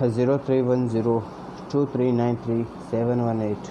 031023933718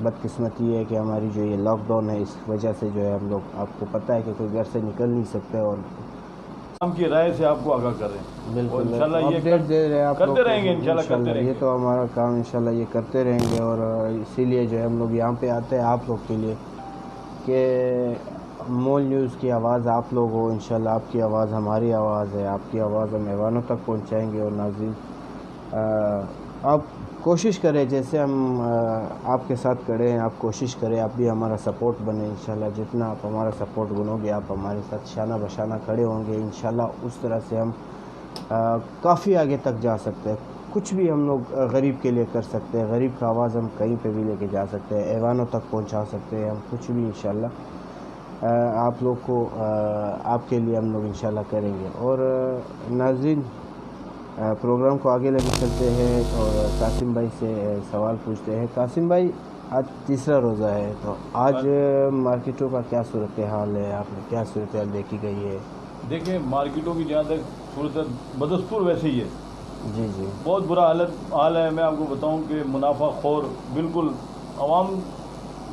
بدقسمتی ہے کہ ہماری جو یہ لاک ڈاؤن ہے اس وجہ سے جو ہے ہم لوگ آپ کو پتہ ہے کہ کوئی گھر سے نکل نہیں سکتے اور عوام کی رائے سے آپ کو آگاہ کر رہے ہیں. بالکل اور انشاءاللہ یہ اپڈیٹ دے رہے ہیں آپ کرتے رہیں گے، انشاءاللہ کرتے رہیں یہ گے. تو ہمارا کام انشاءاللہ یہ کرتے رہیں گے. اور اسی لیے جو ہے ہم لوگ یہاں پہ آتے ہیں آپ لوگ کے لیے کہ مول نیوز کی آواز آپ لوگ ہو. انشاءاللہ آپ کی آواز ہماری آواز ہے، آپ کی آواز ہم ایوانوں تک پہنچائیں گے. اور ناظرین آپ کوشش کریں جیسے ہم آپ کے ساتھ کھڑے ہیں، آپ کوشش کریں آپ بھی ہمارا سپورٹ بنیں. انشاءاللہ جتنا آپ ہمارا سپورٹ بنو گے آپ ہمارے ساتھ شانہ بشانہ کھڑے ہوں گے. انشاءاللہ اس طرح سے ہم کافی آگے تک جا سکتے ہیں. کچھ بھی ہم لوگ غریب کے لیے کر سکتے ہیں. غریب کا آواز ہم کہیں پہ بھی لے کے جا سکتے ہیں، ایوانوں تک پہنچا سکتے ہیں ہم کچھ بھی. انشاءاللہ آپ لوگ کو آپ کے لیے ہم لوگ انشاءاللہ کریں گے. اور ناظرین پروگرام کو آگے لے کے چلتے ہیں اور قاسم بھائی سے سوال پوچھتے ہیں. قاسم بھائی آج تیسرا روزہ ہے تو آج مارکیٹوں کا کیا صورتحال ہے؟ آپ نے کیا صورتحال دیکھی گئی ہے؟ دیکھیں مارکیٹوں کی جہاں تک صورت بدستور ویسے ہی ہے. جی جی بہت برا حال ہے. میں آپ کو بتاؤں کہ منافع خور بالکل عوام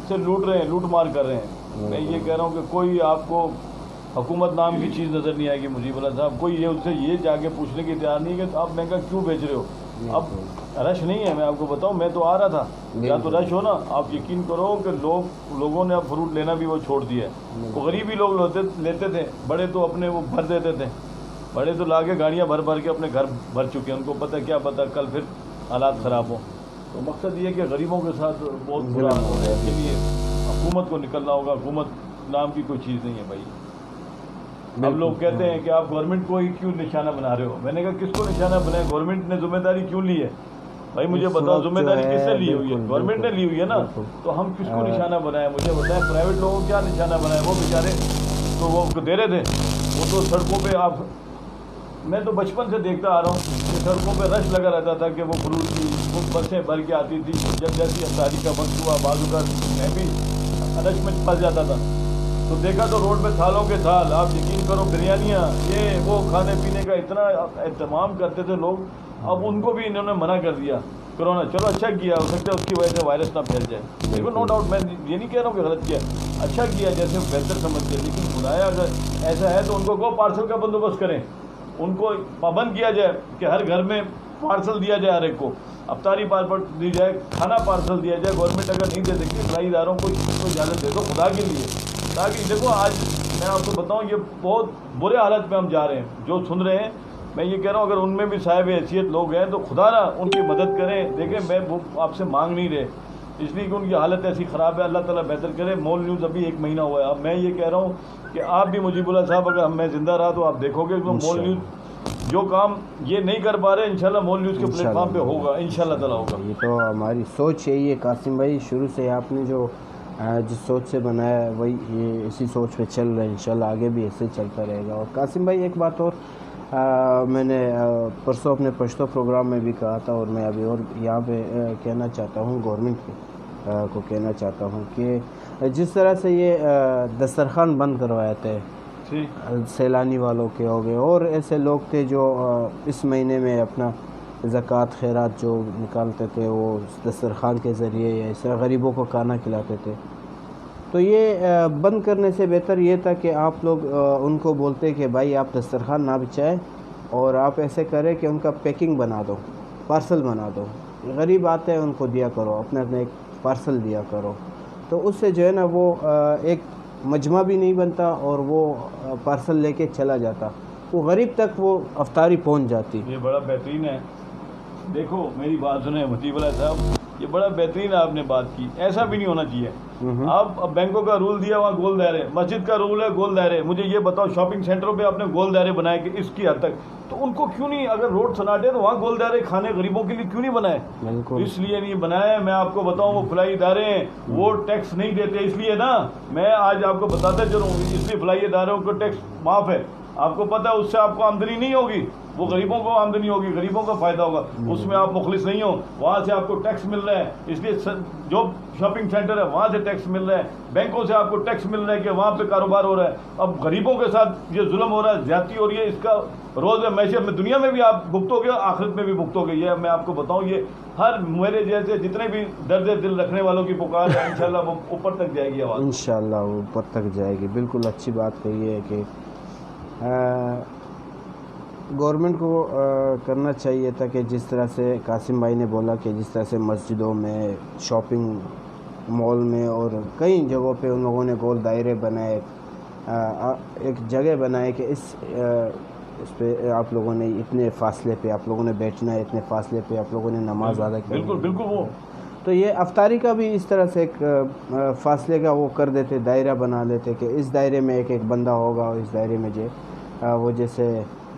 سے لوٹ رہے ہیں، لوٹ مار کر رہے ہیں. میں یہ کہہ رہا ہوں کہ کوئی آپ کو حکومت نام کی چیز نظر نہیں آئے گی. مجیب اللہ صاحب کوئی یہ ان سے یہ جا کے پوچھنے کی تیار نہیں ہے کہ آپ مہنگا کیوں بیچ رہے ہو. اب رش نہیں ہے. میں آپ کو بتاؤں میں تو آ رہا تھا یا تو رش ہو نا. آپ یقین کرو کہ لوگوں نے اب فروٹ لینا بھی وہ چھوڑ دیا ہے. وہ غریب ہی لوگ لیتے تھے، بڑے تو اپنے وہ بھر دیتے تھے. بڑے تو لا کے گاڑیاں بھر بھر کے اپنے گھر بھر چکے ہیں. ان کو پتہ کیا پتہ کل پھر حالات خراب ہوں. تو مقصد یہ ہے کہ غریبوں کے ساتھ بہت برا ہو رہا ہے. اس کے لیے حکومت کو نکلنا ہوگا. حکومت نام کی کوئی چیز نہیں ہے بھائی. اب لوگ کہتے ہیں کہ آپ گورنمنٹ کو ہی کیوں نشانہ بنا رہے ہو. میں نے کہا کس کو نشانہ بنائے؟ گورنمنٹ نے ذمہ داری کیوں لی ہے بھائی؟ مجھے بتاؤ ذمہ داری کس نے لی ہوئی ہے؟ گورنمنٹ نے لی ہوئی ہے نا. تو ہم کس کو نشانہ بنائیں؟ مجھے بتائیں پرائیویٹ لوگوں کو کیا نشانہ بنائے؟ وہ بیچارے تو وہ دے رہے تھے. وہ تو سڑکوں پہ آپ میں تو بچپن سے دیکھتا آ رہا ہوں کہ سڑکوں پہ رش لگا رہتا تھا کہ وہ فروٹ کی وہ بسیں بھر کے آتی تھی. جب جیسی افطاری کا وقت ہوا بازو کا میں بھی رش میں پھنس جاتا تھا. تو دیکھا تو روڈ پہ تھالوں کے تھال. آپ یقین کرو بریانیاں یہ وہ کھانے پینے کا اتنا اہتمام کرتے تھے لوگ. اب ان کو بھی انہوں نے منع کر دیا کرونا. چلو اچھا کیا، ہو سکتا ہے اس کی وجہ سے وائرس نہ پھیل جائے. دیکھو نو ڈاؤٹ میں یہ نہیں کہہ رہا ہوں کہ غلط کیا، اچھا کیا جیسے بہتر سمجھتے ہیں. لیکن بلایا اگر ایسا ہے تو ان کو پارسل کا بندوبست کریں. ان کو پابند کیا جائے کہ ہر گھر میں پارسل دیا جائے. ہر ایک کو افطاری پارسل دی جائے، کھانا پارسل دیا جائے. گورنمنٹ اگر نہیں دے سکتی فلاحی اداروں کو اجازت دے دو خدا کے لیے. تاکہ دیکھو آج میں آپ کو بتاؤں یہ بہت برے حالت پہ ہم جا رہے ہیں. جو سن رہے ہیں میں یہ کہہ رہا ہوں اگر ان میں بھی صاحب حیثیت لوگ ہیں تو خدا نہ ان کی مدد کریں. دیکھیں میں وہ آپ سے مانگ نہیں رہے اس لیے کہ ان کی حالت ایسی خراب ہے. اللہ تعالیٰ بہتر کرے. مول نیوز ابھی 1 مہینہ ہوا ہے. اب میں یہ کہہ رہا ہوں کہ آپ بھی مجیب اللہ صاحب اگر میں زندہ رہا تو آپ دیکھو گے کہ مول نیوز جو کام یہ نہیں کر پا رہے انشاءاللہ مول نیوز کے پلیٹ فارم پہ ہوگا انشاءاللہ تعالیٰ ہوگا. یہ تو ہماری سوچ یہی ہے قاسم بھائی. شروع سے آپ نے جو جس سوچ سے بنایا ہے وہی یہ اسی سوچ پہ چل رہا ہے. انشاءاللہ آگے بھی ایسے چلتا رہے گا. اور قاسم بھائی ایک بات اور میں نے پرسوں اپنے پشتو پروگرام میں بھی کہا تھا اور میں ابھی اور یہاں پہ کہنا چاہتا ہوں گورنمنٹ کو کہنا چاہتا ہوں کہ جس طرح سے یہ دسترخوان بند کروایا تھے سیلانی والوں کے ہو گئے اور ایسے لوگ تھے جو اس مہینے میں اپنا زکوٰۃ خیرات جو نکالتے تھے وہ دسترخوان کے ذریعے یا اس طرح غریبوں کو کھانا کھلاتے تھے. تو یہ بند کرنے سے بہتر یہ تھا کہ آپ لوگ ان کو بولتے کہ بھائی آپ دسترخوان نہ بچھائیں اور آپ ایسے کریں کہ ان کا پیکنگ بنا دو، پارسل بنا دو. غریب آتے ہیں ان کو دیا کرو، اپنے ایک پارسل دیا کرو. تو اس سے جو ہے نا وہ ایک مجمع بھی نہیں بنتا اور وہ پارسل لے کے چلا جاتا. وہ غریب تک وہ افطاری پہنچ جاتی. یہ بڑا بہترین ہے. دیکھو میری بات سنیں مجیب اللہ صاحب، یہ بڑا بہترین آپ نے بات کی. ایسا بھی نہیں ہونا چاہیے. اب بینکوں کا رول دیا وہاں گول دائرے، مسجد کا رول ہے گول دائرے. مجھے یہ بتاؤ شاپنگ سینٹروں پہ آپ نے گول دائرے بنائے کہ اس کی حد تک، تو ان کو کیوں نہیں اگر روڈ سناٹے تو وہاں گول دائرے کھانے غریبوں کے لیے کیوں نہیں بنائے؟ اس لیے نہیں بنائے. میں آپ کو بتاؤں وہ فلاحی ادارے ہیں وہ ٹیکس نہیں دیتے اس لیے نا. میں آج آپ کو بتاتا چلوں اس لیے فلاحی اداروں کو ٹیکس معاف ہے. آپ کو پتہ ہے اس سے آپ کو آمدنی نہیں ہوگی, وہ غریبوں کو آمدنی ہوگی, غریبوں کو فائدہ ہوگا, اس میں آپ مخلص نہیں ہو. وہاں سے آپ کو ٹیکس مل رہا ہے, اس لیے جو شاپنگ سینٹر ہے وہاں سے ٹیکس مل رہا ہے, بینکوں سے آپ کو ٹیکس مل رہا ہے کہ وہاں پہ کاروبار ہو رہا ہے. اب غریبوں کے ساتھ یہ ظلم ہو رہا ہے, زیادتی ہو رہی ہے, اس کا روز معیشت میں دنیا میں بھی آپ بھگتو گے, آخرت میں بھی بھگتو گے. یہ میں آپ کو بتاؤں, یہ ہر میرے جیسے جتنے بھی درد دل رکھنے والوں کی پکار ہے, انشاءاللہ وہ اوپر تک جائے گی آواز, انشاءاللہ وہ اوپر تک جائے گی. بالکل اچھی بات کہی ہے کہ گورنمنٹ کو کرنا چاہیے تھا کہ جس طرح سے قاسم بھائی نے بولا کہ جس طرح سے مسجدوں میں, شاپنگ مال میں اور کئی جگہوں پہ ان لوگوں نے گول دائرے بنائے, ایک جگہ بنائے کہ اس پہ آپ لوگوں نے اتنے فاصلے پہ آپ لوگوں نے بیٹھنا ہے, اتنے فاصلے پہ آپ لوگوں نے نماز ادا کرنی. بالکل بالکل. وہ تو یہ افطاری کا بھی اس طرح سے ایک فاصلے کا وہ کر دیتے, دائرہ بنا لیتے کہ اس دائرے میں ایک بندہ ہوگا, اور اس دائرے میں وہ جیسے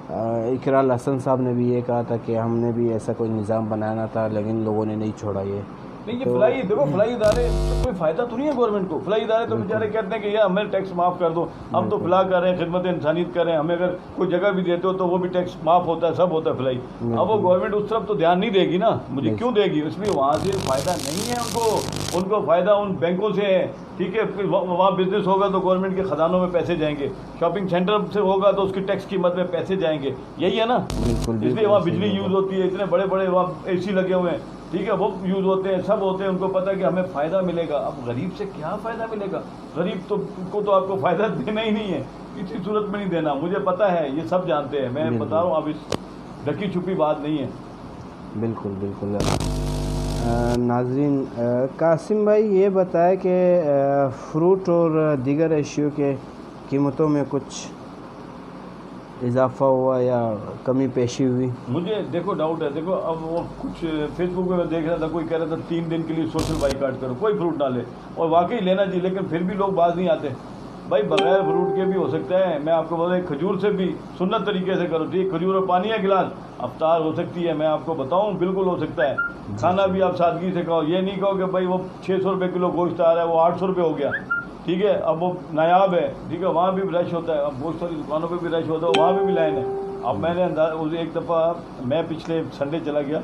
اقرال حسن صاحب نے بھی یہ کہا تھا کہ ہم نے بھی ایسا کوئی نظام بنانا تھا, لیکن لوگوں نے نہیں چھوڑا. یہ نہیں, یہ فلائی دیکھو, فلائی ادارے کوئی فائدہ تو نہیں ہے گورنمنٹ کو. فلائی ادارے تو بیچارے کہتے ہیں کہ یہ ہمیں ٹیکس معاف کر دو, ہم تو فلاح کر رہے ہیں, خدمت انسانیت کر رہے ہیں, ہمیں اگر کوئی جگہ بھی دیتے ہو تو وہ بھی ٹیکس معاف ہوتا ہے, سب ہوتا ہے فلائی. اب وہ گورنمنٹ اس طرف تو دھیان نہیں دے گی نا, مجھے کیوں دے گی, اس لیے وہاں سے فائدہ نہیں ہے ان کو فائدہ ان بینکوں سے ہے. ٹھیک ہے, پھر وہاں بزنس ہوگا تو گورنمنٹ کے خزانوں میں پیسے جائیں گے, شاپنگ سینٹر سے ہوگا تو اس کی ٹیکس کی مد میں پیسے جائیں گے, یہی ہے نا. اس لیے وہاں بجلی یوز ہوتی ہے, اتنے بڑے بڑے وہاں اے سی لگے ہوئے ہیں, ٹھیک ہے, وہ یوز ہوتے ہیں, سب ہوتے ہیں, ان کو پتہ ہے کہ ہمیں فائدہ ملے گا. اب غریب سے کیا فائدہ ملے گا, غریب کو تو آپ کو فائدہ دینا ہی نہیں ہے, کسی صورت میں نہیں دینا, مجھے پتہ ہے, یہ سب جانتے ہیں, میں بتا رہا ہوں, اب اس ڈھکی چھپی بات نہیں ہے. بالکل بالکل. ناظرین, قاسم بھائی یہ بتائے کہ فروٹ اور دیگر اشیاء کے قیمتوں میں کچھ اضافہ ہوا یا کمی پیشی ہوئی؟ مجھے دیکھو ڈاؤٹ ہے. دیکھو اب وہ کچھ فیس بک پہ میں دیکھ رہا تھا, کوئی کہہ رہا تھا 3 دن کے لیے سوشل بائیکاٹ کرو, کوئی فروٹ نہ لے, اور واقعی لینا چاہیے, لیکن پھر بھی لوگ باز نہیں آتے. بھائی بغیر فروٹ کے بھی ہو سکتا ہے, میں آپ کو بتا دوں کھجور سے بھی سنت طریقے سے کرو, ٹھیک, کھجور اور پانی ہے گلاس, افطار ہو سکتی ہے, میں آپ کو بتاؤں بالکل ہو سکتا ہے. کھانا بھی آپ سادگی سے کھاؤ, یہ نہیں کہو کہ بھائی وہ 600 روپے کلو گوشت آ رہا ہے, وہ 800 روپے ہو گیا, ٹھیک ہے, اب وہ نایاب ہے, ٹھیک ہے, وہاں بھی رش ہوتا ہے, اب گوشت والی دکانوں پہ بھی رش ہوتا ہے, وہاں بھی لائن ہے. اب میں نے ایک دفعہ میں پچھلے سنڈے چلا گیا,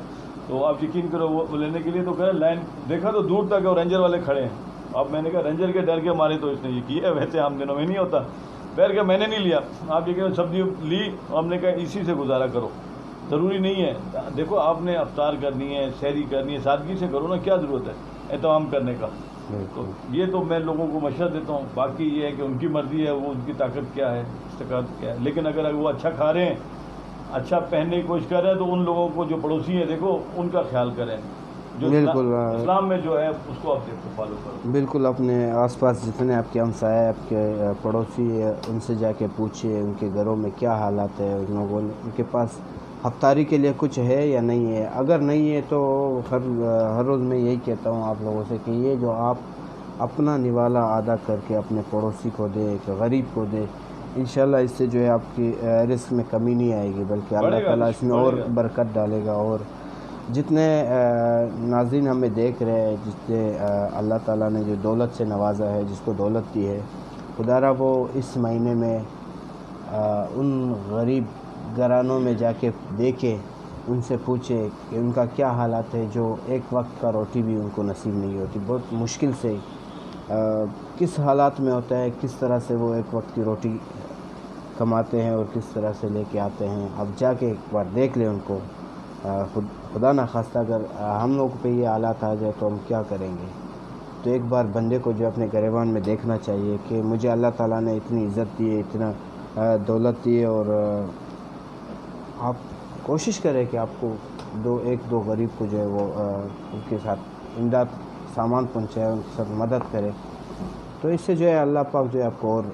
تو آپ یقین کرو وہ لینے کے لیے تو کہ لائن دیکھا تو دور تک, اور رینجر والے کھڑے ہیں. اب میں نے کہا رینجر کے ڈر کے مارے تو اس نے یہ کیا, ویسے عام دنوں میں نہیں ہوتا. پیر کے میں نے نہیں لیا, آپ یقین سبزی لی, ہم نے کہا اسی سے گزارا کرو, ضروری نہیں ہے. دیکھو آپ نے افطار کرنی ہے, سحری کرنی ہے, سادگی سے کرو نا, کیا ضرورت ہے اہتمام کرنے کا. تو یہ تو میں لوگوں کو مشورہ دیتا ہوں, باقی یہ ہے کہ ان کی مرضی ہے, وہ ان کی طاقت کیا ہے, استقامت کیا ہے. لیکن اگر وہ اچھا کھا رہے ہیں, اچھا پہننے کی کوشش کر رہے ہیں, تو ان لوگوں کو جو پڑوسی ہیں دیکھو ان کا خیال کریں, جو بالکل اسلام میں جو ہے اس کو آپ دیکھو فالو کرو. بالکل اپنے آس پاس جتنے آپ کے ہمسائے, آپ کے پڑوسی ہے, ان سے جا کے پوچھیے ان کے گھروں میں کیا حالات ہے, ان لوگوں نے ان کے پاس افطاری کے لیے کچھ ہے یا نہیں ہے. اگر نہیں ہے تو ہر روز میں یہی کہتا ہوں آپ لوگوں سے کہ یہ جو آپ اپنا نوالا ادا کر کے اپنے پڑوسی کو دے, ایک غریب کو دے, انشاءاللہ اس سے جو ہے آپ کی رزق میں کمی نہیں آئے گی, بلکہ اللہ تعالیٰ اس میں اور برکت ڈالے گا. اور جتنے ناظرین ہمیں دیکھ رہے ہیں, جتنے اللہ تعالیٰ نے جو دولت سے نوازا ہے, جس کو دولت دی ہے, خدا را وہ اس مہینے میں ان غریب گھرانوں میں جا کے دیکھے, ان سے پوچھے کہ ان کا کیا حالات ہے, جو ایک وقت کا روٹی بھی ان کو نصیب نہیں ہوتی, بہت مشکل سے کس حالات میں ہوتا ہے, کس طرح سے وہ ایک وقت کی روٹی کماتے ہیں اور کس طرح سے لے کے آتے ہیں. اب جا کے ایک بار دیکھ لیں ان کو, خدا نہ خواستہ اگر ہم لوگ پہ یہ حالات آ جائے تو ہم کیا کریں گے. تو ایک بار بندے کو جو اپنے گریبان میں دیکھنا چاہیے کہ مجھے اللہ تعالیٰ نے اتنی عزت دی ہے, اتنا دولت دی ہے, اور آپ کوشش کریں کہ آپ کو ایک دو غریب کو جو ہے وہ ان کے ساتھ امداد سامان پہنچائے, ان کے ساتھ مدد کرے. تو اس سے جو ہے اللہ پاک جو ہے آپ کو اور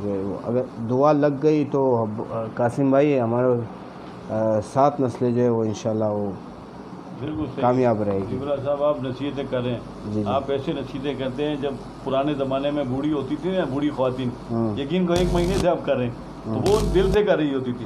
جو ہے وہ اگر دعا لگ گئی تو قاسم بھائی ہمارے 7 نسلیں جو ہے وہ انشاءاللہ وہ بالکل کامیاب رہے گی. عمران صاحب آپ نصیحتیں کر رہے ہیں, آپ ایسے نصیحتیں کرتے ہیں جب پرانے زمانے میں بوڑھی ہوتی تھی نا, بوڑھی خواتین, یقین کو 1 مہینے سے آپ کر رہے ہیں, تو وہ دل سے کر رہی ہوتی تھی.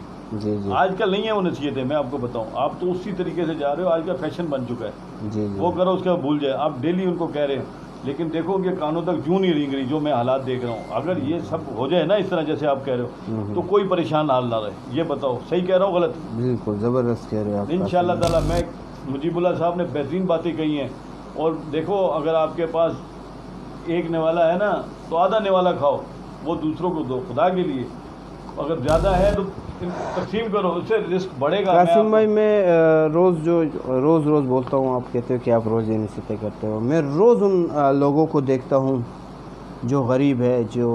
آج کل نہیں ہے وہ نصیحتیں, میں آپ کو بتاؤں, آپ تو اسی طریقے سے جا رہے ہو, آج کا فیشن بن چکا ہے, وہ کرو اس کا بھول جائے. آپ ڈیلی ان کو کہہ رہے ہیں, لیکن دیکھو کہ کانوں تک جوں نہیں رینگ رہی جو میں حالات دیکھ رہا ہوں. اگر یہ سب ہو جائے نا اس طرح جیسے آپ کہہ رہے ہو تو کوئی پریشان حال نہ رہے. یہ بتاؤ صحیح کہہ رہا ہوں غلط؟ بالکل زبردست کہہ رہے ہیں آپ. انشاءاللہ تعالیٰ میں مجیب اللہ صاحب نے بہترین باتیں کہی ہیں. اور دیکھو اگر آپ کے پاس ایک نوالا ہے نا تو آدھا نوالا کھاؤ, وہ دوسروں کو دو خدا کے لیے. اگر زیادہ ہے تو تقسیم کرو, اس سے رزق بڑھے گا. قاسم بھائی میں روز بولتا ہوں, آپ کہتے ہو کہ آپ روز یہ نصیحتیں کرتے ہو. میں روز ان لوگوں کو دیکھتا ہوں جو غریب ہے, جو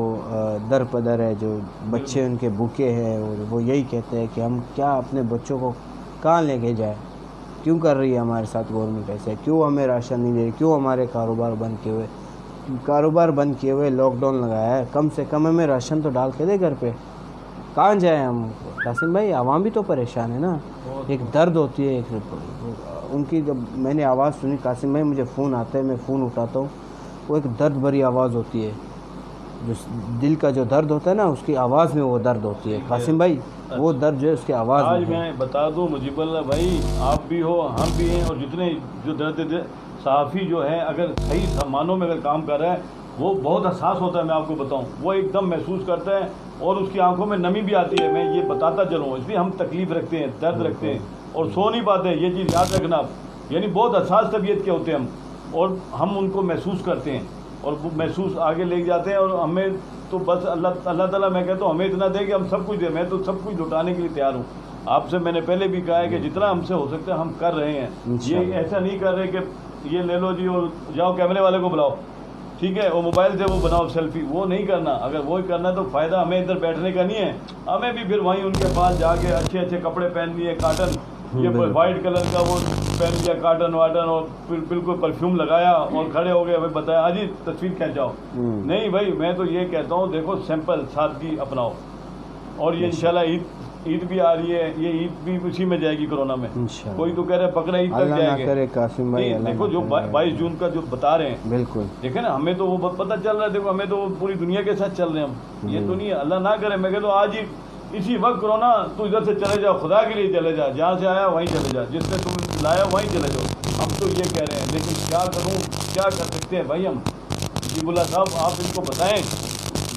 در پدر ہے, جو بچے ان کے بھوکے ہیں, اور وہ یہی کہتے ہیں کہ ہم کیا اپنے بچوں کو کہاں لے کے جائیں, کیوں کر رہی ہے ہمارے ساتھ گورنمنٹ ایسے, کیوں ہمیں راشن نہیں دے رہی, کیوں ہمارے کاروبار بند کیے ہوئے لاک ڈاؤن لگایا ہے, کم سے کم ہمیں راشن تو ڈال کے دے گھر پہ, کہاں جائیں ہم. قاسم بھائی عوام بھی تو پریشان ہے نا, ایک درد ہوتی ہے ان کی. جب میں نے آواز سنی قاسم بھائی, مجھے فون آتا ہے, میں فون اٹھاتا ہوں, وہ ایک درد بھری آواز ہوتی ہے, جو دل کا جو درد ہوتا ہے نا اس کی آواز میں وہ درد ہوتی ہے. قاسم بھائی وہ درد جو ہے اس کی آواز آج میں بتا دوں مجیب اللہ بھائی, آپ بھی ہو ہم بھی ہیں, اور جتنے جو درد صحافی جو ہے اگر صحیح معنوں میں اگر کام کر رہا ہے وہ بہت حساس ہوتا ہے. میں آپ کو بتاؤں وہ ایک دم محسوس کرتا ہے اور اس کی آنکھوں میں نمی بھی آتی ہے. میں یہ بتاتا چلوں, اس لیے ہم تکلیف رکھتے ہیں, درد رکھتے ہیں اور سو نہیں پاتے. یہ چیز یاد رکھنا آپ, یعنی بہت حساس طبیعت کے ہوتے ہیں ہم, اور ہم ان کو محسوس کرتے ہیں اور وہ محسوس آگے لے جاتے ہیں. اور ہمیں تو بس اللہ تعالیٰ میں کہتا ہوں ہمیں اتنا دے کہ ہم سب کچھ دیں. میں تو سب کچھ لٹانے کے لیے تیار ہوں. آپ سے میں نے پہلے بھی کہا ہے کہ جتنا ہم سے ہو سکتا ہے ہم کر رہے ہیں. یہ ایسا نہیں کر رہے کہ یہ لے لو جی اور جاؤ کیمرے والے کو بلاؤ, ٹھیک ہے, وہ موبائل سے وہ بناؤ سیلفی, وہ نہیں کرنا. اگر وہی کرنا ہے تو فائدہ ہمیں ادھر بیٹھنے کا نہیں ہے. ہمیں بھی پھر وہیں ان کے پاس جا کے اچھے اچھے کپڑے پہن لیے, کاٹن, یہ وائٹ کلر کا وہ پہن لیا کاٹن واٹن, اور بالکل پرفیوم لگایا اور کھڑے ہو گئے, بھائی بتایا حاجی تصویر کھینچاؤ. نہیں بھائی, میں تو یہ کہتا ہوں دیکھو سمپل سادگی اپناؤ. اور یہ انشاءاللہ عید بھی آ رہی ہے, یہ عید بھی اسی میں جائے گی کورونا میں. کوئی تو کہہ رہے بقرہ عید تک جائے گے. دیکھو جو 22 جون کا جو بتا رہے ہیں, بالکل دیکھیں نا, ہمیں تو وہ پتہ چل رہا ہے. دیکھو ہمیں تو وہ پوری دنیا کے ساتھ چل رہے ہیں ہم. یہ تو نہیں ہے, اللہ نہ کرے. میں کہتا ہوں آج ہی اسی وقت کرونا تو ادھر سے چلے جاؤ, خدا کے لیے چلے جا, جہاں سے آیا وہیں چلے جا, جس نے تم لایا وہیں چلے جاؤ. ہم تو یہ کہہ رہے ہیں, لیکن کیا کروں, کیا کر سکتے ہیں بھائی ہم. مجیب اللہ صاحب آپ ان کو بتائیں,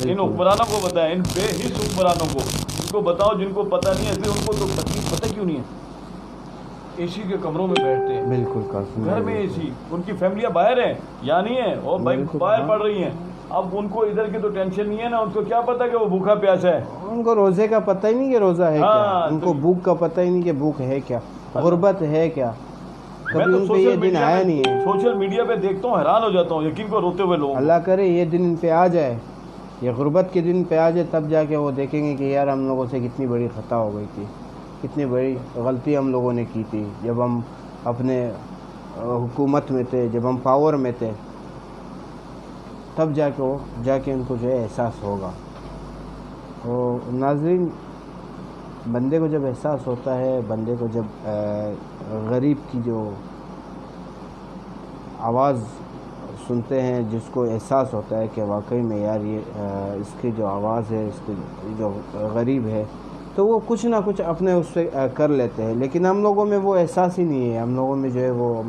ان حکمرانوں کو بتائیں, ان بے حص حکمرانوں کو ان کو بتاؤ جن کو پتہ نہیں ہے. ان کو تو پتہ کیوں نہیں ہے, اے سی کے کمروں میں بیٹھتے ہیں, بالکل گھر میں اے سی, ان کی فیملیاں باہر ہیں یا نہیں ہیں, اور بھائی باہر پڑھ رہی ہیں. اب ان کو ادھر کی تو ٹینشن نہیں ہے نا, ان کو کیا پتا کہ وہ بھوکا پیاسا ہے. ان کو روزے کا پتہ ہی نہیں کہ روزہ ہے کیا, ان کو بھوک کا پتہ ہی نہیں کہ بھوک ہے کیا, غربت ہے کیا. میں تو یہ دن آیا نہیں ہے, سوشل میڈیا پہ دیکھتا ہوں حیران ہو جاتا ہوں یقین کو روتے ہوئے لوگ. اللہ کرے یہ دن ان پہ آ جائے, یہ غربت کے دن پہ آ جائے, تب جا کے وہ دیکھیں گے کہ یار ہم لوگوں سے کتنی بڑی خطا ہو گئی تھی, کتنی بڑی غلطی ہم لوگوں نے کی تھی جب ہم اپنے حکومت میں تھے, جب ہم پاور میں تھے. تب جا کے ان کو جو ہے احساس ہوگا. اور ناظرین, بندے کو جب احساس ہوتا ہے, بندے کو جب غریب کی جو آواز سنتے ہیں, جس کو احساس ہوتا ہے کہ واقعی میں یار یہ اس کی جو آواز ہے, اس کی جو غریب ہے, تو وہ کچھ نہ کچھ اپنے اس سے کر لیتے ہیں. لیکن ہم لوگوں میں وہ احساس ہی نہیں ہے. ہم لوگوں میں جو ہے وہ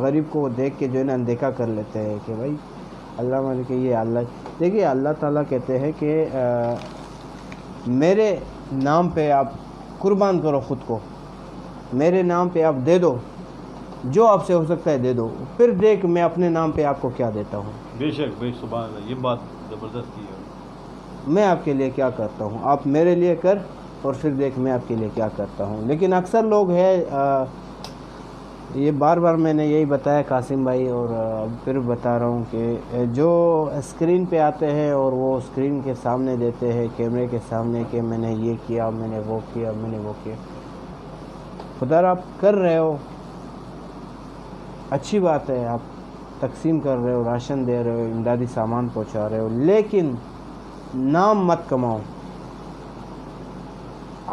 غریب کو دیکھ کے جو ہے نا اندیکھا کر لیتے ہیں کہ بھائی اللہ مالک یہ اللہ. دیکھیے اللہ تعالیٰ کہتے ہیں کہ میرے نام پہ آپ قربان کرو خود کو, میرے نام پہ آپ دے دو, جو آپ سے ہو سکتا ہے دے دو, پھر دیکھ میں اپنے نام پہ آپ کو کیا دیتا ہوں. بے شک بھائی, سبحان اللہ, یہ بات زبردست کی ہے. میں آپ کے لیے کیا کرتا ہوں, آپ میرے لیے کر, اور پھر دیکھ میں آپ کے لیے کیا کرتا ہوں. لیکن اکثر لوگ ہیں, یہ بار بار میں نے یہی بتایا قاسم بھائی, اور پھر بتا رہا ہوں کہ جو اسکرین پہ آتے ہیں اور وہ اسکرین کے سامنے دیتے ہیں, کیمرے کے سامنے, کہ میں نے یہ کیا, میں نے وہ کیا, میں نے وہ کیا. خدا آپ کر رہے ہو, اچھی بات ہے, آپ تقسیم کر رہے ہو, راشن دے رہے ہو, امدادی سامان پہنچا رہے ہو, لیکن نام مت کماؤ.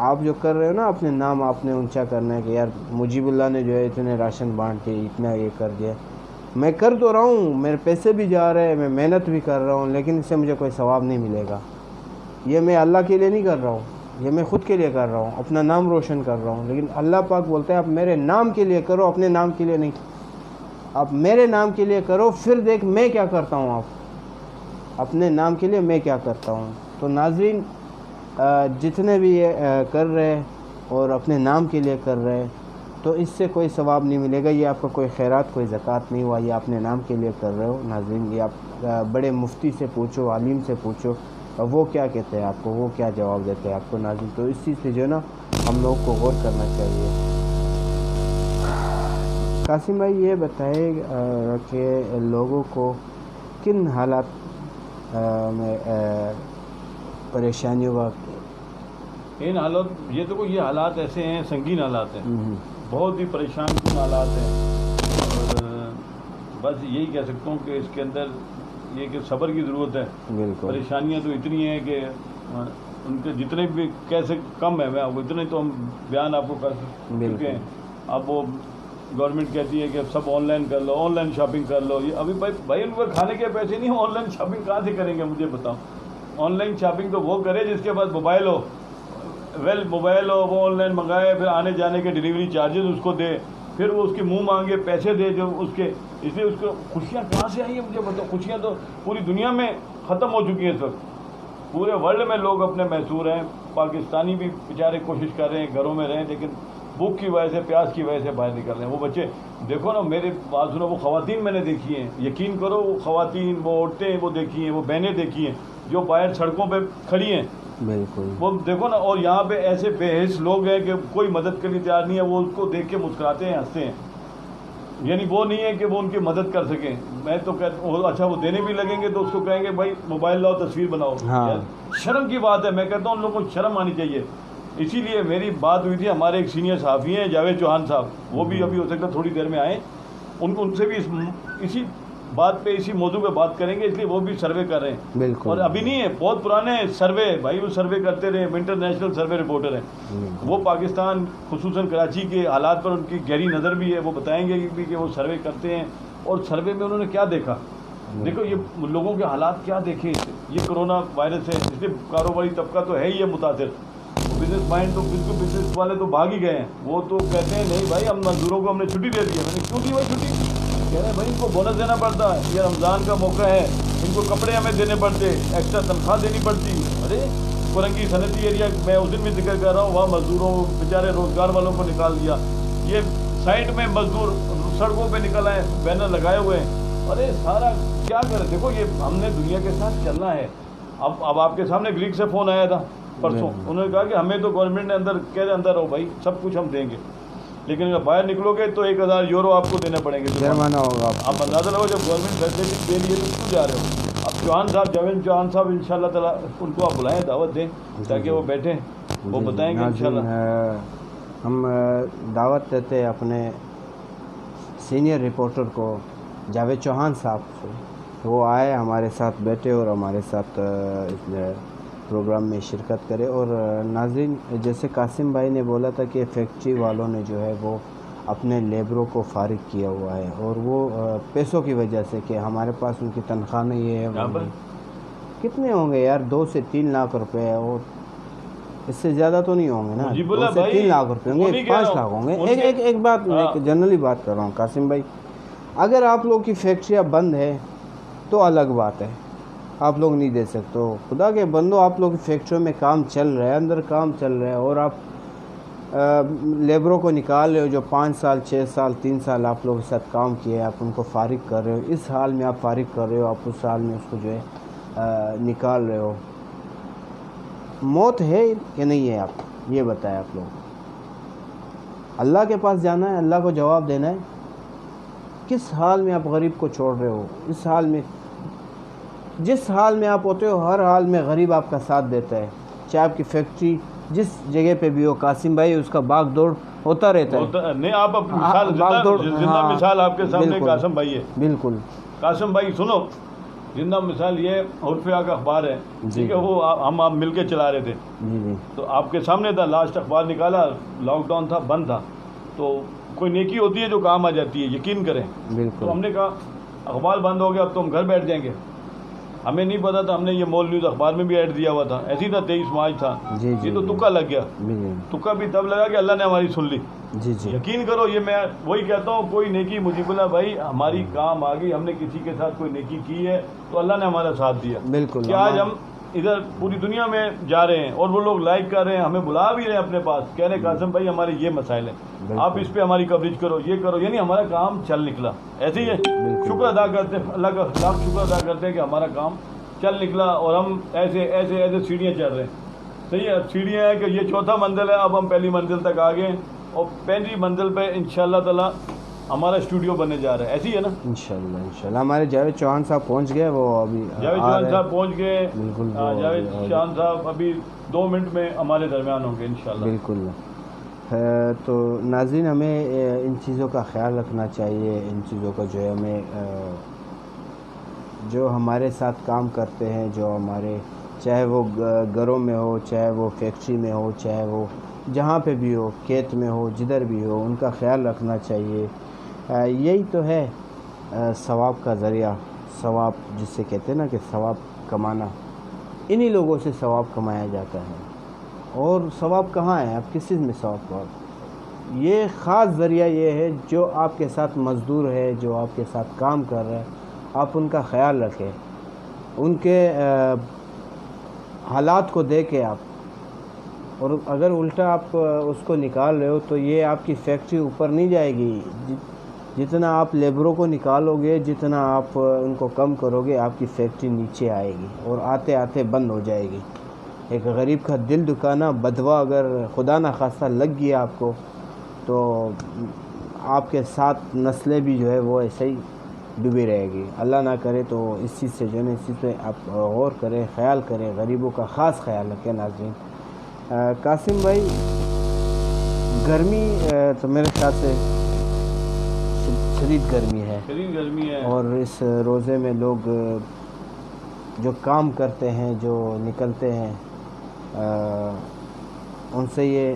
آپ جو کر رہے ہو نا, اپنے نام آپ نے اونچا کرنا ہے کہ یار مجیب اللہ نے جو ہے اتنے راشن بانٹ کے اتنا یہ کر دیا. میں کر تو رہا ہوں, میرے پیسے بھی جا رہے ہیں, میں محنت بھی کر رہا ہوں, لیکن اس سے مجھے کوئی ثواب نہیں ملے گا. یہ میں اللہ کے لیے نہیں کر رہا ہوں, یہ میں خود کے لیے کر رہا ہوں, اپنا نام روشن کر رہا ہوں. لیکن اللہ پاک بولتا ہے آپ میرے نام کے لیے کرو, اپنے نام کے لیے نہیں. آپ میرے نام کے لیے کرو، پھر دیکھ میں کیا کرتا ہوں، آپ اپنے نام کے لیے میں کیا کرتا ہوں۔ تو ناظرین جتنے بھی یہ کر رہے اور اپنے نام کے لیے کر رہے تو اس سے کوئی ثواب نہیں ملے گا، یہ آپ کا کوئی خیرات کوئی زکوٰۃ نہیں ہوا، یہ اپنے نام کے لیے کر رہے ہو۔ ناظرین یہ آپ بڑے مفتی سے پوچھو، عالم سے پوچھو، وہ کیا کہتے ہیں آپ کو، وہ کیا جواب دیتے ہیں آپ کو۔ ناظرین تو اس چیز سے جو ہے نا ہم لوگ کو غور کرنا چاہیے۔ قاسم بھائی یہ بتائے کہ لوگوں کو کن حالات میں پریشانیوں کا ان حالات یہ دیکھو یہ حالات ایسے ہیں، سنگین حالات ہیں، بہت ہی پریشان کن حالات ہیں، اور بس یہی کہہ سکتا ہوں کہ اس کے اندر یہ کہ صبر کی ضرورت ہے۔ بالکل پریشانیاں تو اتنی ہیں کہ ان کے جتنے بھی کیسے کم ہے، میں اتنے تو ہم بیان آپ کو کر چکے ہیں۔ اب وہ گورنمنٹ کہتی ہے کہ سب آن لائن کر لو، آن لائن شاپنگ کر لو، یہ ابھی بھائی ان کو کھانے کے پیسے نہیں، آن لائن شاپنگ کہاں سے کریں گے مجھے بتاؤ۔ آن لائن شاپنگ تو وہ کرے جس کے پاس موبائل ہو، موبائل ہو، وہ آن لائن منگائے، پھر آنے جانے کے ڈیلیوری چارجز اس کو دے، پھر وہ اس کے منہ مانگے پیسے دے جو اس کے، اس لیے اس کو خوشیاں کہاں سے آئی ہیں مجھے بتاؤ۔ خوشیاں تو پوری دنیا میں ختم ہو چکی ہیں اس وقت، پورے ورلڈ میں لوگ اپنے محصور ہیں، پاکستانی بھی بیچارے کوشش کر رہے ہیں گھروں میں رہیں، لیکن بھوک کی وجہ سے، پیاس کی وجہ سے باہر نکل رہے ہیں۔ وہ بچے دیکھو نا، میرے بات سنو، وہ خواتین میں نے دیکھی ہیں، یقین کرو، وہ خواتین، وہ عورتیں وہ دیکھی ہیں، وہ بہنیں دیکھی ہیں جو باہر سڑکوں پہ کھڑی ہیں، بالکل وہ دیکھو نا، اور یہاں پہ ایسے بے حس لوگ ہیں کہ کوئی مدد کے لیے تیار نہیں ہے، وہ اس کو دیکھ کے مسکراتے ہیں، ہنستے ہیں، یعنی وہ نہیں ہے کہ وہ ان کی مدد کر سکیں۔ میں تو کہتا ہوں اچھا وہ دینے بھی لگیں گے تو اس کو کہیں گے بھائی موبائل لاؤ، تصویر بناؤ۔ ہاں۔ شرم کی بات ہے، میں کہتا ہوں ان لوگوں کو شرم آنی چاہیے۔ اسی لیے میری بات ہوئی تھی، ہمارے ایک سینئر صحافی ہیں جاوید چوہان صاحب، وہ بھی ابھی ہو سکتا ہے تھوڑی دیر میں آئیں، ان سے بھی اسی بات پہ، اسی موضوع پہ بات کریں گے، اس لیے وہ بھی سروے کر رہے ہیں۔ بالکل، اور ابھی نہیں ہے، بہت پرانے سروے، بھائی وہ سروے کرتے رہے، انٹرنیشنل سروے رپورٹر ہیں وہ، پاکستان خصوصاً کراچی کے حالات پر ان کی گہری نظر بھی ہے، وہ بتائیں گے بھی کہ وہ سروے کرتے ہیں، اور سروے میں انہوں نے کیا دیکھا۔ دیکھو یہ لوگوں کے حالات کیا دیکھے، یہ کرونا وائرس ہے، اس لیے کاروباری طبقہ تو ہے ہی ہے متاثر، بزنس مائنڈ تو بالکل بزنس والے تو بھاگ ہی گئے ہیں، وہ تو کہتے ہیں نہیں بھائی ہم مزدوروں کو ہم نے چھٹی دے دی ہے۔ میں نے کیوں دی بھائی چھٹی؟ کہہ رہے ہیں بھائی ان کو بونس دینا پڑتا ہے، یہ رمضان کا موقع ہے، ان کو کپڑے ہمیں دینے پڑتے، ایکسٹرا تنخواہ دینی پڑتی۔ ارے کورنگی صنعتی ایریا میں اس دن بھی ذکر کر رہا ہوں، وہاں مزدوروں بیچارے روزگار والوں کو نکال دیا، یہ سائٹ میں مزدور سڑکوں پہ نکل آئے، بینر لگائے ہوئے ہیں۔ ارے سارا کیا کریں، دیکھو یہ ہم نے دنیا کے ساتھ چلنا ہے۔ اب آپ کے سامنے گریک سے فون آیا تھا پرسوں، انہوں نے کہا کہ ہمیں تو گورنمنٹ نے اندر رہو بھائی، سب کچھ ہم دیں گے، لیکن اگر باہر نکلو گے تو 1000 یورو آپ کو دینے پڑیں گے، جرمانہ ہوگا۔ آپ اندازہ لگو جب گورنمنٹ فیسلٹی دے رہی ہے تو کیوں جا رہے ہو۔ اب چوہان صاحب، جاوید چوہان صاحب ان شاء اللہ تعالیٰ ان کو آپ بلائیں، دعوت دیں تاکہ وہ بیٹھیں، وہ بتائیں گے انشاءاللہ۔ ہم دعوت دیتے ہیں اپنے سینئر رپورٹر کو جاوید چوہان صاحب سے، وہ آئے ہمارے ساتھ بیٹھے اور ہمارے ساتھ اس پروگرام میں شرکت کرے۔ اور ناظرین جیسے قاسم بھائی نے بولا تھا کہ فیکٹری والوں نے جو ہے وہ اپنے لیبروں کو فارغ کیا ہوا ہے، اور وہ پیسوں کی وجہ سے کہ ہمارے پاس ان کی تنخواہ نہیں ہے، کتنے ہوں گے یار، 2 سے 3 لاکھ روپے، اور اس سے زیادہ تو نہیں ہوں گے نا، 2 سے 3 لاکھ روپے ہوں گے، 5 لاکھ ہوں گے۔ ایک بات میں جنرلی بات کر رہا ہوں قاسم بھائی، اگر آپ لوگ کی فیکٹریاں بند ہے تو الگ بات ہے، آپ لوگ نہیں دے سکتے ہو، خدا کے بندو آپ لوگ کی فیکٹریوں میں کام چل رہا ہے، اندر کام چل رہا ہے، اور آپ لیبروں کو نکال رہے ہو جو 5 سال 6 سال 3 سال آپ لوگ کے ساتھ کام کیے، آپ ان کو فارغ کر رہے ہو، اس حال میں آپ فارغ کر رہے ہو، آپ اس حال میں اس کو جو ہے نکال رہے ہو۔ موت ہے کہ نہیں ہے، آپ یہ بتائیں، آپ لوگ اللہ کے پاس جانا ہے، اللہ کو جواب دینا ہے، کس حال میں آپ غریب کو چھوڑ رہے ہو، اس حال میں جس حال میں آپ ہوتے ہو ہر حال میں غریب آپ کا ساتھ دیتا ہے، چاہے آپ کی فیکٹری جس جگہ پہ بھی ہو، قاسم بھائی اس کا باغ دوڑ ہوتا رہتا ہے۔ نہیں آپ مثال، زندہ مثال آپ کے سامنے قاسم بھائی ہے، بالکل قاسم بھائی سنو، زندہ مثال یہ عرفیہ کا اخبار ہے، ٹھیک ہے، وہ ہم آپ مل کے چلا رہے تھے، جی تو آپ کے سامنے تھا، لاسٹ اخبار نکالا، لاک ڈاؤن تھا، بند تھا، تو کوئی نیکی ہوتی ہے جو کام آ جاتی ہے، یقین کریں۔ بالکل، تو ہم نے کہا اخبار بند ہو گیا، اب تو ہم گھر بیٹھ جائیں گے، ہمیں نہیں پتا تھا, ہم نے یہ مول نیوز اخبار میں بھی ایڈ دیا ہوا تھا, ایسی تھا 23 مارچ تھا, جی جی یہ تو تکا لگ گیا. جی تکا بھی تب لگا کہ اللہ نے ہماری سن لی. جی جی یقین کرو, یہ میں وہی کہتا ہوں, کوئی نیکی مجیب اللہ بھائی ہماری کام آ گئی, ہم نے کسی کے ساتھ کوئی نیکی کی ہے تو اللہ نے ہمارا ساتھ دیا. بالکل. کہ آج ہم ادھر پوری دنیا میں جا رہے ہیں اور وہ لوگ لائک کر رہے ہیں, ہمیں بلا بھی رہے ہیں اپنے پاس, کہہ رہے ہیں قاسم بھائی ہمارے یہ مسائل ہیں, آپ اس پہ ہماری کوریج کرو, یہ کرو, یعنی ہمارا کام چل نکلا. ایسے ہی ہے, شکر ادا کرتے ہیں اللہ کا, لاکھ شکر ادا کرتے ہیں کہ ہمارا کام چل نکلا اور ہم ایسے ایسے ایسے سیڑھیاں چڑھ رہے ہیں. صحیح ہے, اب سیڑھیاں ہیں کہ یہ 4تھا منزل ہے, اب ہم پہلی منزل تک آ گئے اور 5ویں منزل پہ انشاءاللہ تعالی ہمارا اسٹوڈیو بننے جا رہا ہے. ایسی ہے نا, انشاءاللہ ہمارے جاوید چوہان صاحب پہنچ گئے, وہ ابھی جاوید چوہان صاحب پہنچ گئے. بالکل. جاوید چوہان صاحب ابھی 2 منٹ میں ہمارے درمیان ہوں گے انشاءاللہ. بالکل. تو ناظرین, ہمیں ان چیزوں کا خیال رکھنا چاہیے, ان چیزوں کا جو ہے ہمیں, جو ہمارے ساتھ کام کرتے ہیں, جو ہمارے, چاہے وہ گھروں میں ہو, چاہے وہ فیکٹری میں ہو, چاہے وہ جہاں پہ بھی ہو, کھیت میں ہو, جدھر بھی ہو, ان کا خیال رکھنا چاہیے. یہی تو ہے ثواب کا ذریعہ. ثواب جس سے کہتے ہیں نا کہ ثواب کمانا, انہی لوگوں سے ثواب کمایا جاتا ہے. اور ثواب کہاں ہے, آپ کس چیز میں ثواب پاؤ؟ یہ خاص ذریعہ یہ ہے جو آپ کے ساتھ مزدور ہے, جو آپ کے ساتھ کام کر رہے ہیں, آپ ان کا خیال رکھیں, ان کے حالات کو دیکھیں آپ. اور اگر الٹا آپ اس کو نکال رہے ہو تو یہ آپ کی فیکٹری اوپر نہیں جائے گی. جتنا آپ لیبروں کو نکالو گے, جتنا آپ ان کو کم کرو گے, آپ کی فیکٹری نیچے آئے گی اور آتے آتے بند ہو جائے گی. ایک غریب کا دل دکھانا, بدوا اگر خدا نہ خواستہ لگ گیا آپ کو, تو آپ کے ساتھ نسلیں بھی جو ہے وہ ایسے ہی ڈوبی رہے گی. اللہ نہ کرے تو اس چیز سے جو ہے نا, اس چیز پہ آپ غور کریں, خیال کریں, غریبوں کا خاص خیال رکھیں. ناظرین, قاسم بھائی, گرمی تو میرے خیال سے شدید گرمی ہے, شدید گرمی ہے, اور اس روزے میں لوگ جو کام کرتے ہیں, جو نکلتے ہیں, ان سے یہ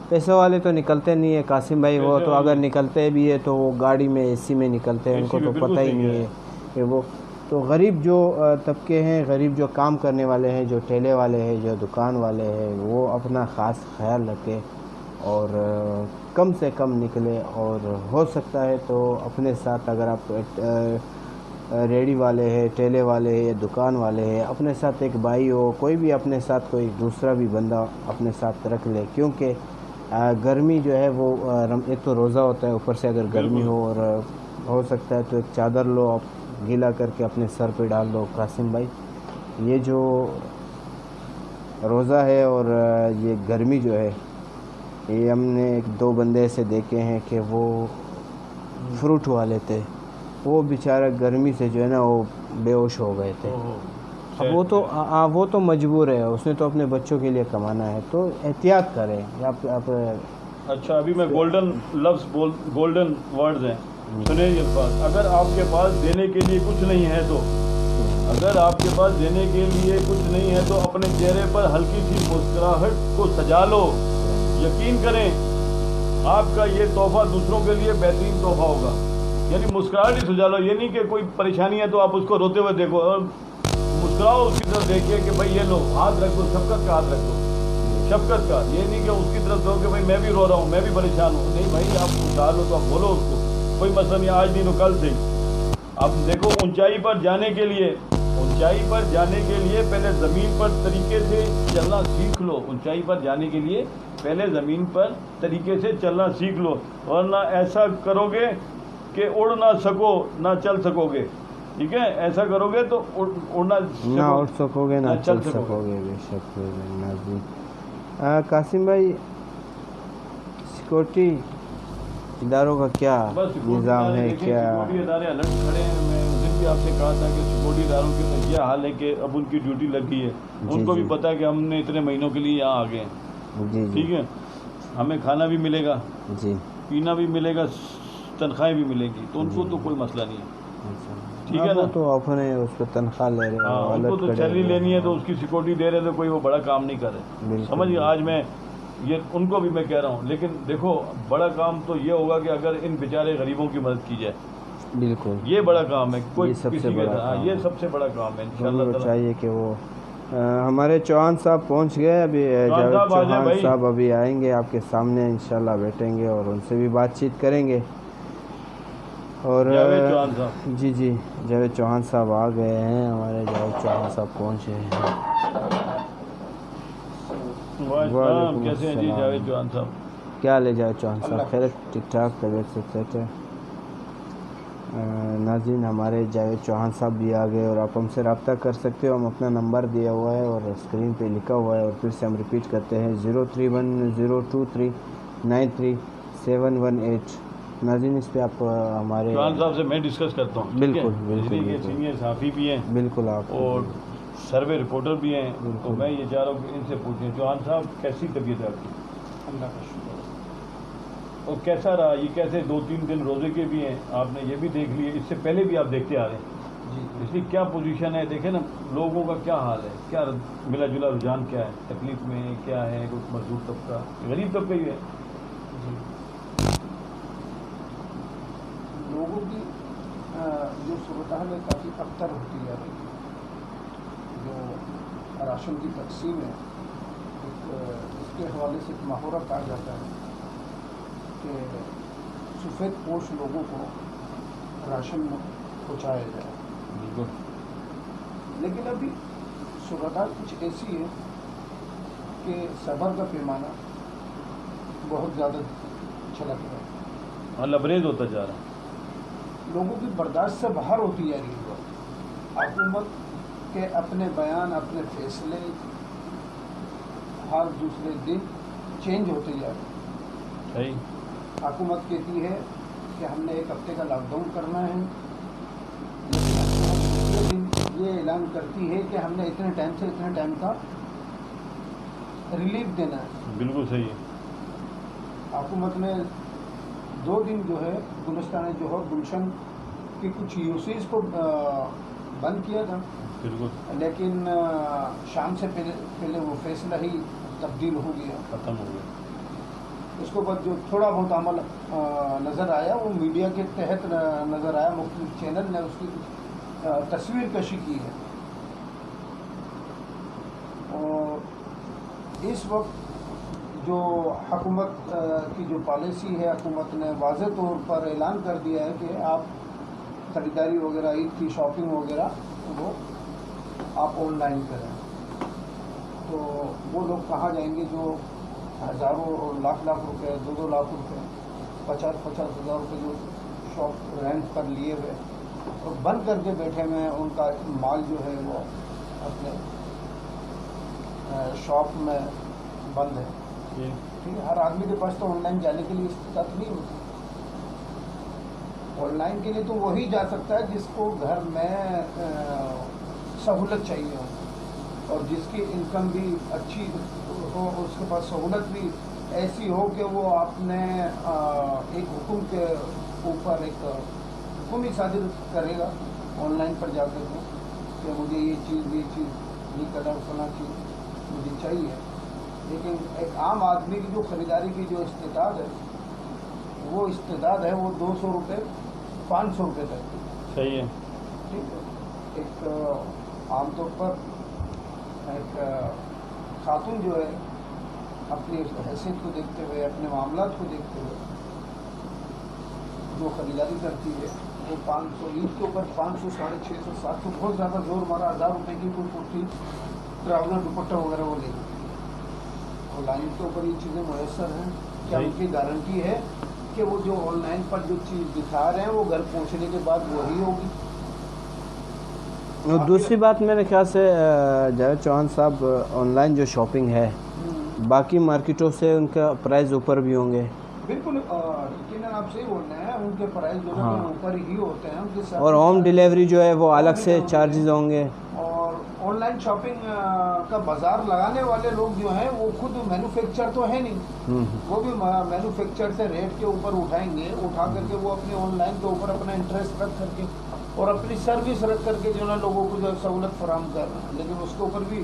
پیسے والے تو نکلتے نہیں ہے قاسم بھائی. وہ تو اگر نکلتے بھی ہے تو وہ گاڑی میں, اے سی میں نکلتے ہیں, ان کو تو پتہ ہی نہیں ہے کہ وہ. تو غریب جو طبقے ہیں, غریب جو کام کرنے والے ہیں, جو ٹھیلے والے ہیں, جو دکان والے ہیں, وہ اپنا خاص خیال رکھے اور کم سے کم نکلے. اور ہو سکتا ہے تو اپنے ساتھ, اگر آپ ریڑھی والے ہیں, ٹھیلے والے ہیں, یا دکان والے ہیں, اپنے ساتھ ایک بھائی ہو, کوئی بھی اپنے ساتھ کوئی دوسرا بھی بندہ اپنے ساتھ رکھ لے. کیونکہ گرمی جو ہے وہ, ایک تو روزہ ہوتا ہے, اوپر سے اگر گرمی ہو, اور ہو سکتا ہے تو ایک چادر لو, آپ گیلا کر کے اپنے سر پہ ڈال دو. قاسم بھائی, یہ جو روزہ ہے اور یہ گرمی جو ہے, یہ ہم نے 2 بندے ایسے دیکھے ہیں کہ وہ فروٹ والے تھے, وہ بیچارہ گرمی سے جو ہے نا وہ بے ہوش ہو گئے تھے. اب وہ تو مجبور ہے, اس نے تو اپنے بچوں کے لیے کمانا ہے, تو احتیاط کریں آپ. اچھا, ابھی میں گولڈن لفظ گولڈن ورڈز ہیں, سنیں یہ بات. اگر آپ کے پاس دینے کے لیے کچھ نہیں ہے تو, اگر آپ کے پاس دینے کے لیے کچھ نہیں ہے تو اپنے چہرے پر ہلکی سی مسکراہٹ کو سجا لو. یقین کریں آپ کا یہ تحفہ دوسروں کے لیے بہترین تحفہ ہوگا. یعنی مسکراہٹ ہی سجا لو. یہ نہیں کہ کوئی پریشانی ہے تو آپ اس کو روتے ہوئے دیکھو, اور مسکراؤ اس کی طرف دیکھیے کہ بھائی یہ لو, ہاتھ رکھ دو, شفقت کا ہاتھ رکھ دو, شفقت کا. یہ نہیں کہ اس کی طرف دو کہ بھائی میں بھی رو رہا ہوں, میں بھی پریشان ہوں. نہیں بھائی, آپ اٹھا لو تو آپ بولو اس کو, کوئی مسئلہ نہیں, آج نہیں تو کل سے. اب دیکھو, اونچائی پر جانے کے لیے پہلے زمین پر طریقے سے چلنا سیکھ لو. اونچائی پر جانے کے لیے پہلے زمین پر طریقے سے چلنا سیکھ لو, ورنہ ایسا کرو گے کہ اڑ نہ سکو نہ چل سکو گے. ٹھیک ہے, ایسا کرو گے تو نہ اڑ سکو گے, نہ چل سکو گے. بے شک. قاسم بھائی, سیکورٹی اداروں کا کیا نظام ہے؟ کیا سیکورٹی ادارے الرٹ کھڑے ہیں. میں اس دن بھی آپ سے کہا تھا کہ سیکورٹی اداروں کی یہ حال ہے کہ اب ان کی ڈیوٹی لگ گئی ہے. ان کو بھی پتا ہے کہ ہم نے اتنے مہینوں کے لیے یہاں آ گئے ہیں. ٹھیک ہے, ہمیں کھانا بھی ملے گا, پینا بھی ملے گا, تنخواہیں بھی ملے گی, تو ان کو تو کوئی مسئلہ نہیں ہے. ٹھیک ہے نا, تو اپنے اس پہ تنخواہ لے رہے ہیں, ان کو تو سیلری لینی ہے تو اس کی سیکورٹی دے رہے تو کوئی وہ بڑا کام نہیں کر رہے. سمجھ, آج میں یہ ان کو بھی میں کہہ رہا ہوں. لیکن دیکھو, بڑا کام تو یہ ہوگا کہ اگر ان بیچارے غریبوں کی مدد کی جائے. بالکل یہ بڑا کام ہے. کوئی یہ سب سے کسی بڑا کے کام یہ ہے. سب سے بڑا کام ہے ہم انشاءاللہ کو تعالی. چاہیے کہ وہ ہمارے چوہان صاحب پہنچ گئے ابھی. چوہان جاوید صاحب آ جائیں چوہان بھائی. صاحب ابھی آئیں گے آپ کے سامنے انشاءاللہ بیٹھیں گے اور ان سے بھی بات چیت کریں گے. اور جاوید چوہان صاحب. جی جی جاوید چوہان صاحب آ گئے ہیں. ہمارے جاوید چوہان صاحب پہنچے ہیں. وعلیکم کیسے ہیں جی السلام. جاوید چوہان صاحب؟ کیا حال ہے جاوید چوہان صاحب؟ خیر ٹھیک ٹھاک، طبیعت سے سیٹ ہے. ناظرین ہمارے جاوید چوہان صاحب بھی آ گئے اور آپ ہم سے رابطہ کر سکتے ہو. ہم اپنا نمبر دیا ہوا ہے اور اسکرین پہ لکھا ہوا ہے اور پھر سے ہم ریپیٹ کرتے ہیں 03102393718. ناظرین اس پہ آپ ہمارے چوہان صاحب سے میں ڈسکس کرتا ہوں. بالکل بجلی کے بالکل سینئر صحافی بھی ہیں بالکل آپ اور سروے رپورٹر بھی ہیں. تو بالکل. میں یہ چاہ رہا ہوں کہ ان سے پوچھیں چوہان صاحب کیسی طبیعت ہے آپ کی؟ اللہ کا شکر. اور کیسا رہا یہ؟ کیسے 2-3 دن روزے کے بھی ہیں، آپ نے یہ بھی دیکھ لیے، اس سے پہلے بھی آپ دیکھتے آ رہے ہیں. جی اس کی کیا پوزیشن ہے؟ دیکھیں نا لوگوں کا کیا حال ہے، کیا ملا جلا رجحان کیا ہے، تکلیف میں کیا ہے، کچھ مزدور طبقہ غریب طبقہ ہی ہے. جی لوگوں کی جو صورتحال ہے کافی ابتر ہوتی جا رہی ہے. جو راشن کی تقسیم ہے اس کے حوالے سے ایک محاورہ کہا جاتا ہے کہ سفید پوش لوگوں کو راشن پہنچایا جائے. بالکل. لیکن ابھی صورتحال کچھ ایسی ہے کہ صبر کا پیمانہ بہت زیادہ چھلک رہا ہے. لبریز ہوتا جا رہا ہے. لوگوں کی برداشت سے باہر ہوتی جا رہی ہے. حکومت کے اپنے بیان، اپنے فیصلے ہر دوسرے دن چینج ہوتے جا رہے ہیں. صحیح. حکومت کہتی ہے کہ ہم نے 1 ہفتے کا لاک ڈاؤن کرنا ہے، لیکن حکومت یہ اعلان کرتی ہے کہ ہم نے اتنے ٹائم سے اتنے ٹائم کا ریلیف دینا ہے. بالکل صحیح ہے. حکومت نے 2 دن جو ہے گلستان جوہر گلشن کی کچھ یوسیز کو بند کیا تھا، بالکل لیکن شام سے پہلے وہ فیصلہ ہی تبدیل ہو گیا، ختم ہو گیا. اس کے بعد جو تھوڑا بہت عمل نظر آیا وہ میڈیا کے تحت نظر آیا. مختلف چینل نے اس کی تصویر کشی کی ہے. اور اس وقت جو حکومت کی جو پالیسی ہے، حکومت نے واضح طور پر اعلان کر دیا ہے کہ آپ خریداری وغیرہ، عید کی شاپنگ وغیرہ وہ آپ آن لائن کریں. تو وہ لوگ کہاں جائیں گے جو ہزاروں اور لاکھ روپے، 2 لاکھ روپے، 50 ہزار روپے جو شاپ رینٹ پر لیے ہوئے اور بند کر کے بیٹھے ہوئے، ان کا مال جو ہے وہ اپنے شاپ میں بند ہے. ٹھیک ہے، ہر آدمی کے پاس تو آن لائن جانے کے لیے استطاعت نہیں ہوتی. آن لائن کے لیے تو وہی جا سکتا ہے جس کو گھر میں سہولت چاہیے ہو اور جس کی انکم بھی اچھی ہو، اس کے پاس سہولت بھی ایسی ہو کہ وہ اپنے ایک حکم کے اوپر ایک حکم ہی صادر کرے گا آن لائن پر جا کر کے کہ مجھے یہ چیز یہ قدر فلاں چیز مجھے چاہیے. لیکن ایک عام آدمی کی جو خریداری کی جو استطاعت ہے، وہ استعداد ہے وہ 200 روپے 500 روپے تک کی. صحیح ہے. ٹھیک ہے. ایک عام طور پر ایک خاتون جو ہے اپنی حیثیت کو دیکھتے ہوئے، اپنے معاملات کو دیکھتے ہوئے جو خریداری کرتی ہے وہ 500 عید کے اوپر 500 650 700 بہت زیادہ زور مارا 1000 روپے کی کوئی کرتی ٹراولر دوپٹہ وغیرہ وہ لے. آن لائن کے اوپر یہ چیزیں میسر ہیں. کیا ان کی گارنٹی ہے کہ وہ جو آن لائن پر جو چیز دکھا رہے ہیں وہ گھر پہنچنے کے بعد وہی ہوگی؟ اور دوسری بات میرے خیال سے جاوید چوہان صاحب، آن لائن جو شاپنگ ہے باقی مارکیٹوں سے ان کا پرائز اوپر بھی ہوں گے. بالکل یقیناً آپ صحیح بول رہے ہیں. ان کے پرائز جو ہے اوپر ہی ہوتے ہیں. ان کے ساتھ اور ہوم ڈیلیوری جو ہے وہ الگ سے چارجز ہوں گے. اور آن لائن شاپنگ کا بازار لگانے والے لوگ جو ہیں وہ خود مینوفیکچر تو ہے نہیں، وہ بھی مینوفیکچر سے ریٹ کے اوپر اٹھائیں گے، اٹھا کر کے وہ اپنے آن لائن کے اوپر اپنا انٹرسٹ رکھ کر کے اور اپنی سروس رکھ کر کے جو ہے لوگوں کو جو سہولت فراہم کر رہے ہیں. لیکن اس کے اوپر بھی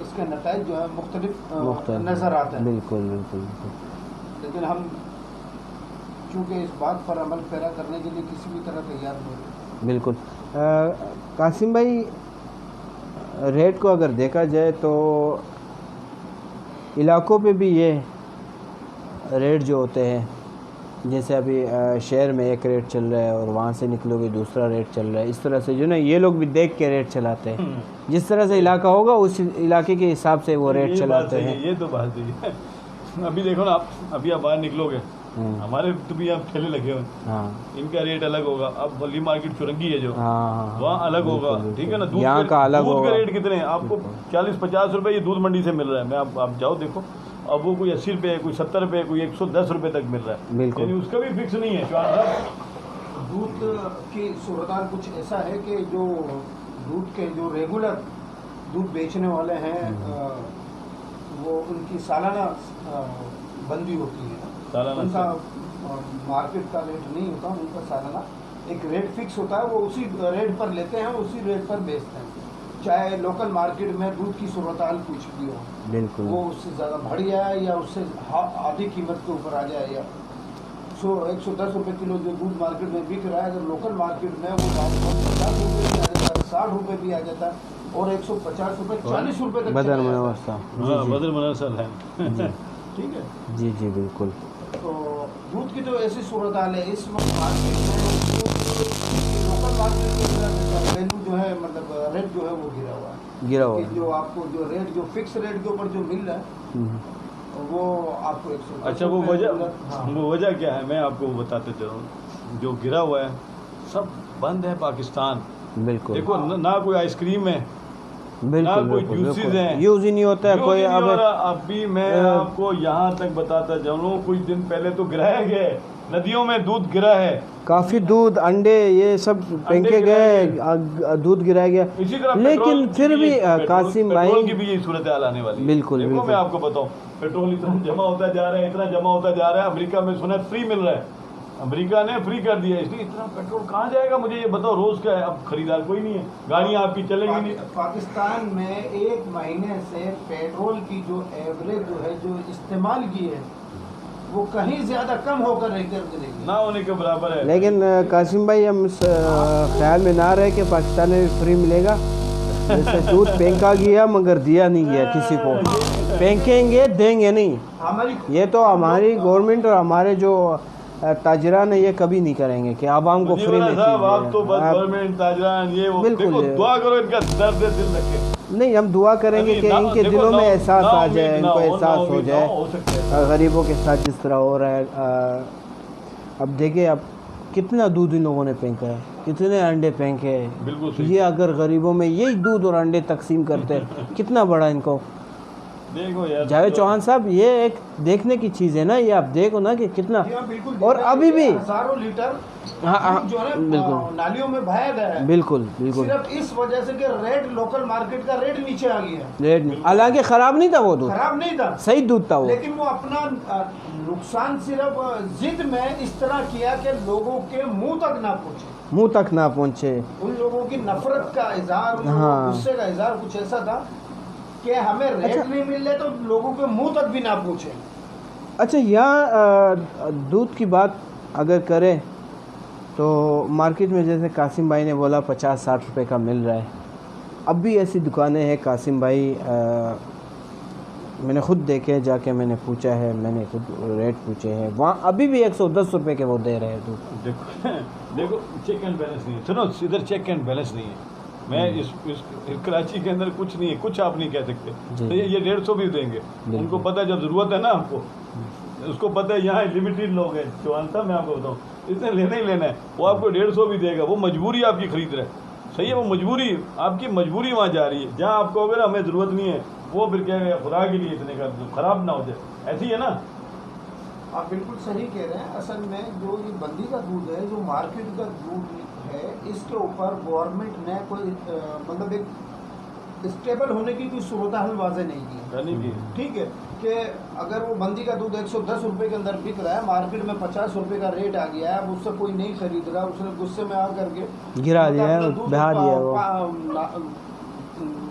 اس کے نتائج جو ہے مختلف نظر آتے ہیں. بالکل بالکل بالکل. لیکن ہم چونکہ اس بات پر عمل پیرا کرنے کے لیے کسی بھی طرح تیار نہیں ہیں. بالکل. قاسم بھائی ریٹ کو اگر دیکھا جائے تو علاقوں پہ بھی یہ ریٹ جو ہوتے ہیں جیسے ابھی شہر میں ایک ریٹ چل رہا ہے اور وہاں سے نکلو گے دوسرا ریٹ چل رہا ہے, اس طرح سے جو نا یہ لوگ بھی دیکھ کے ریٹ چلاتے ہیں. جس طرح سے علاقہ ہوگا اس علاقے کے حساب سے وہ ریٹ چلاتے ہیں. یہ تو بات صحیح ہے. ابھی دیکھو نا ابھی آپ باہر نکلو گے, ہمارے تو بھی آپ ٹھیلے لگے ہوئے, ان کا ریٹ الگ ہوگا. اب ولی مارکیٹ چورنگی ہے جو وہاں الگ ہوگا, ٹھیک ہے نا. یہاں کا الگ دودھ ہوگا. کا ریٹ کتنے ہیں آپ کو 40-50 روپے یہ دودھ منڈی سے مل رہا ہے. میں آپ جاؤ دیکھو, اب وہ کوئی 80 روپے, کوئی 70 روپے, کوئی 110 روپے تک مل رہا ہے. بالکل. یعنی اس کا بھی فکس نہیں ہے. دودھ کی صورتحال کچھ ایسا ہے کہ جو دودھ کے جو ریگولر دودھ بیچنے والے ہیں وہ ان کی سالانہ بندی ہوتی ہے. ان کا مارکیٹ کا ریٹ نہیں ہوتا, ان کا سالانہ ایک ریٹ فکس ہوتا ہے, وہ اسی ریٹ پر لیتے ہیں, اسی ریٹ پر بیچتے ہیں. چاہے لوکل مارکیٹ میں دودھ کی صورتحال کچھ بھی ہو, بالکل وہ اس سے زیادہ بڑھ جائے یا اس سے آدھی قیمت کے اوپر آ جائے, یا 110 روپے کلو جو دودھ مارکیٹ میں بک رہا ہے, اگر لوکل مارکیٹ میں وہ 50 روپے بھی آ جاتا ہے, 60 روپے بھی آ جاتا ہے, اور 150 روپے 40 روپے تک بدر منورسا. بدر منورسا ہے, ٹھیک ہے. جی جی بالکل. تو دودھ کی تو ایسی صورتحال ہے اس وقت مارکیٹ میں, لوکل مارکیٹ میں ویلو جو ہے مطلب ریٹ جو ہے وہ گرا ہوا ہے. جو آپ کو جو ریٹ جو فکس ریٹ کے اوپر جو مل رہا ہے وہ آپ کو 100. اچھا وہ وجہ کیا ہے, میں آپ کو بتاتے چلوں. جو گرا ہوا ہے سب بند ہے پاکستان. بالکل. دیکھو نہ کوئی آئس کریم ہے, نہ کوئی جوسز ہیں, یوز ہی نہیں ہوتا ہے کوئی. ابھی میں آپ کو یہاں تک بتاتا چلوں, کچھ دن پہلے تو گرایا گیا, ندیوں میں دودھ گرا ہے, کافی دودھ, انڈے, یہ سب پھینکے گئے, دودھ گرایا گیا. اسی طرح لیکن پھر بھی قاسم بھائی پیٹرول کی بھی یہی صورتحال آنے والی ہے. بالکل دیکھو میں آپ کو بتاؤں, پیٹرول اتنا جمع ہوتا جا رہا ہے, اتنا جمع ہوتا جا رہا ہے. امریکہ میں سنا فری مل رہا ہے, امریکہ نے فری کر دیا, اس لیے اتنا پیٹرول کہاں جائے گا مجھے یہ بتاؤ. روز کا ہے, اب خریدار کوئی نہیں ہے, گاڑیاں آپ کی چلیں گی نہیں. پاکستان میں ایک مہینے سے پیٹرول کی جو ایوریج جو ہے جو استعمال کی ہے وہ کہیں زیادہ کم ہو کر نہ ہونے کے برابر ہے. لیکن قاسم بھائی ہم خیال میں نہ رہے کہ پاکستان میں فری ملے گا. جیسے دودھ پھینکا گیا مگر دیا نہیں گیا کسی کو. پھینکیں گے دیں گے نہیں. یہ تو ہماری گورنمنٹ اور ہمارے جو تاجران یہ کبھی نہیں کریں گے کہ عوام کو فری میں صاحب. آپ تو بس گورنمنٹ تاجران یہ بالکل دعا کرو ان کا درد دل رکھے. نہیں, ہم دعا کریں گے کہ ان کے دلوں میں احساس آ جائے, ان کو احساس ہو جائے غریبوں کے ساتھ جس طرح ہو رہا ہے. اب دیکھیں اب کتنا دودھ ان لوگوں نے پھینکا ہے, کتنے انڈے پھینکے ہیں. بالکل. یہ اگر غریبوں میں یہی دودھ اور انڈے تقسیم کرتے کتنا بڑا ان کو. دیکھو یار جاوید چوہان صاحب, یہ ایک دیکھنے کی چیز ہے نا, یہ آپ دیکھو نا کہ کتنا. اور ابھی بھی ہزاروں لیٹر جو ہے نالیوں میں بہایا گیا ہے. بالکل بالکل. صرف اس وجہ سے کہ ریٹ لوکل مارکیٹ کا ریٹ نیچے آ گیا ہے. ریٹ نہیں, حالانکہ خراب نہیں تھا وہ دودھ, خراب نہیں تھا, صحیح دودھ تھا وہ. لیکن وہ اپنا نقصان صرف ضد میں اس طرح کیا کہ لوگوں کے منہ تک نہ پہنچے. منہ تک نہ پہنچے. ان لوگوں کی نفرت کا اظہار, غصے کا اظہار کچھ ایسا تھا کہ ہمیں ریٹ نہیں مل رہے تو لوگوں کے منہ تک بھی نہ پہنچے. اچھا, یہاں دودھ کی بات اگر کریں تو مارکیٹ میں جیسے قاسم بھائی نے بولا 50-60 روپے کا مل رہا ہے. اب بھی ایسی دکانیں ہیں قاسم بھائی, میں نے خود دیکھے, جا کے میں نے پوچھا ہے, میں نے خود ریٹ پوچھے ہیں, وہاں ابھی بھی 110 روپے کے وہ دے رہے ہیں دودھ. دیکھو چیک اینڈ بیلنس نہیں ہے. سنو ادھر چیک اینڈ بیلنس نہیں ہے. میں اس کراچی کے اندر کچھ نہیں ہے, کچھ آپ نہیں کہہ سکتے. یہ 150 بھی دیں گے, ان کو پتہ ہے جب ضرورت ہے نا آپ کو, اس کو پتہ ہے یہاں لمیٹڈ لوگ ہیں. چوہان صاحب میں آپ کو بتاؤں, اس نے لینا ہی لینا ہے. وہ آپ کو 150 بھی دے گا, وہ مجبوری آپ کی خرید رہا ہے. صحیح ہے, وہ مجبوری آپ کی مجبوری وہاں جا رہی ہے. جہاں آپ کو اگر ہمیں ضرورت نہیں ہے وہ پھر کہہ رہے ہیں خدا کے لیے اتنے کا خراب نہ ہو جائے. ایسی ہے نا. آپ بالکل صحیح کہہ رہے ہیں. اصل میں جو یہ بندی کا دودھ ہے, جو مارکیٹ کا دودھ ہے, اس کے اوپر گورنمنٹ نے کوئی مطلب ایک اسٹیبل ہونے کی کوئی صورتحال واضح نہیں کی. ٹھیک ہے کہ اگر وہ بندی کا دودھ 110 روپے کے اندر بک رہا ہے, مارکیٹ میں 50 روپے کا ریٹ آ گیا ہے, اب اس سے کوئی نہیں خرید رہا, اس نے غصے میں آ کر کے گرا دیا, بہا دیا,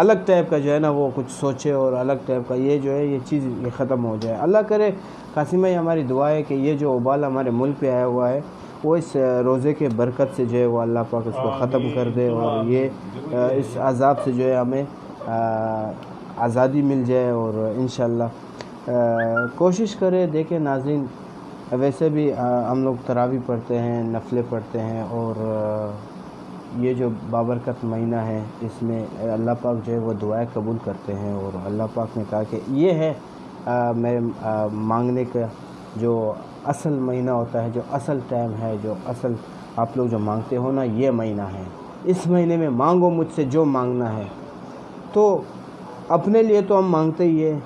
الگ ٹائپ کا جو ہے نا وہ کچھ سوچے اور الگ ٹائپ کا یہ جو ہے یہ چیز یہ ختم ہو جائے. اللہ کرے قاسم بھائی ہماری دعا ہے کہ یہ جو وبال ہمارے ملک پہ آیا ہوا ہے وہ اس روزے کے برکت سے جو ہے وہ اللہ پاک اس کو ختم کر دے اور یہ اس عذاب سے جو ہے ہمیں آزادی مل جائے. اور انشاءاللہ کوشش کرے. دیکھیں ناظرین ویسے بھی ہم لوگ تراویح پڑھتے ہیں, نفلیں پڑھتے ہیں اور یہ جو بابرکت مہینہ ہے اس میں اللہ پاک جو ہے وہ دعائیں قبول کرتے ہیں. اور اللہ پاک نے کہا کہ یہ ہے میرے مانگنے کا جو اصل مہینہ ہوتا ہے, جو اصل ٹائم ہے, جو اصل آپ لوگ جو مانگتے ہو نا یہ مہینہ ہے. اس مہینے میں مانگو مجھ سے جو مانگنا ہے. تو اپنے لیے تو ہم مانگتے ہی ہے.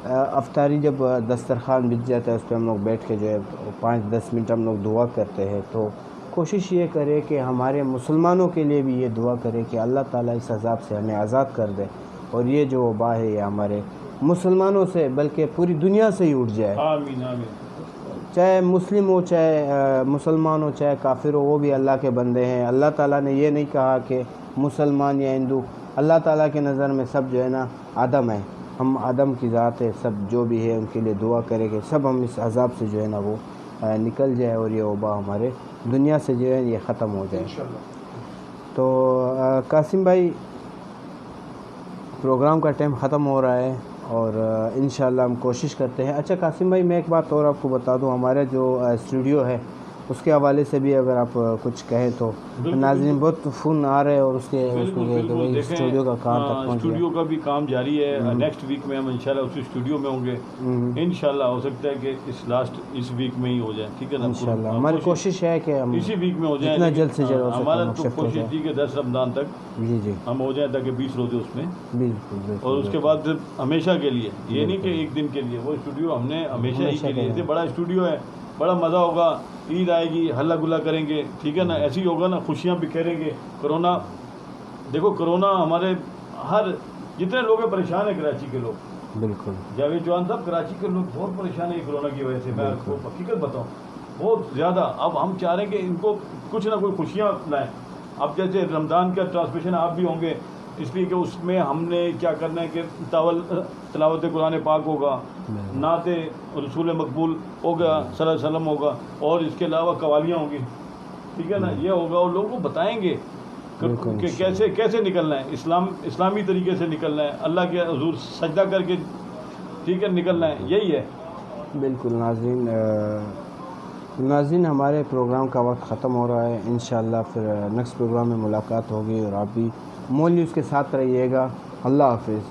افطاری جب دسترخوان بچ جاتا ہے اس پہ ہم لوگ بیٹھ کے جو ہے 5-10 منٹ ہم لوگ دعا کرتے ہیں. تو کوشش یہ کرے کہ ہمارے مسلمانوں کے لیے بھی یہ دعا کرے کہ اللہ تعالیٰ اس عذاب سے ہمیں آزاد کر دے اور یہ جو وبا ہے یہ ہمارے مسلمانوں سے بلکہ پوری دنیا سے ہی اٹھ جائے. آمین آمین. چاہے مسلم ہو, چاہے مسلمان ہو, چاہے کافر ہو, وہ بھی اللہ کے بندے ہیں. اللہ تعالیٰ نے یہ نہیں کہا کہ مسلمان یا ہندو, اللہ تعالیٰ کے نظر میں سب جو ہے نا آدم ہے. ہم آدم کی ذات ہے. سب جو بھی ہے ان کے لیے دعا کرے کہ سب ہم اس عذاب سے جو ہے نا وہ نکل جائے اور یہ وبا ہمارے دنیا سے جو ہے یہ ختم ہو جائے. تو قاسم بھائی پروگرام کا ٹائم ختم ہو رہا ہے اور انشاءاللہ ہم کوشش کرتے ہیں. اچھا قاسم بھائی میں ایک بات اور آپ کو بتا دوں, ہمارا جو اسٹوڈیو ہے اس کے حوالے سے بھی اگر آپ کچھ کہیں تو. ناظرین بہت فون آ رہے ہیں اور اس کے اسٹوڈیو کا کام تک پہنچ گیا. اسٹوڈیو کا بھی کام جاری ہے. نیکسٹ ویک میں ہم انشاءاللہ اسی اسٹوڈیو میں ہوں گے. انشاءاللہ ہو سکتا ہے کہ اس ویک میں ہی ہو جائے. ٹھیک ہے نا, انشاءاللہ ہماری کوشش ہے کہ ہم اسی ویک میں ہو جائیں جتنا جلد سے جلد ہو سکے ہمارا تو کوشش تھی کہ 10 رمضان تک جی ہم ہو جائیں تاکہ 20 روزے اس میں, بالکل. اور اس کے بعد ہمیشہ کے لیے, یہ نہیں کہ ایک دن کے لیے. وہ اسٹوڈیو ہم نے ہمیشہ ہی کے لیے, بڑا اسٹوڈیو ہے, بڑا مزہ ہوگا. عید آئے گی, ہلا گلا کریں گے. ٹھیک ہے نا, ایسے ہی ہوگا نا, خوشیاں بکھیریں گے. کرونا دیکھو, کرونا ہمارے ہر جتنے لوگ ہیں پریشان ہیں, کراچی کے لوگ. بالکل جاوید چوہان صاحب, کراچی کے لوگ بہت پریشان ہیں کرونا کی وجہ سے. میں آپ کو حقیقت بتاؤں, بہت زیادہ. اب ہم چاہ رہے ہیں کہ ان کو کچھ نہ کوئی خوشیاں لائیں. اب جیسے رمضان کا ٹرانسمیشن آپ بھی ہوں گے, اس لیے کہ اس میں ہم نے کیا کرنا ہے کہ تلاوت قرآن پاک ہوگا, نعت رسول مقبول ہوگا, صلی اللہ علیہ وسلم ہوگا, اور اس کے علاوہ قوالیاں ہوں گی. ٹھیک ہے نا, یہ ہوگا. اور لوگوں کو بتائیں گے کہ کیسے نکلنا ہے, اسلامی طریقے سے نکلنا ہے, اللہ کے حضور سجدہ کر کے ٹھیک ہے نکلنا ہے. یہی ہے. بالکل. ناظرین ہمارے پروگرام کا وقت ختم ہو رہا ہے. انشاءاللہ پھر نیکسٹ پروگرام میں ملاقات ہوگی اور آپ بھی مول نیوز کے ساتھ رہیے گا. اللہ حافظ.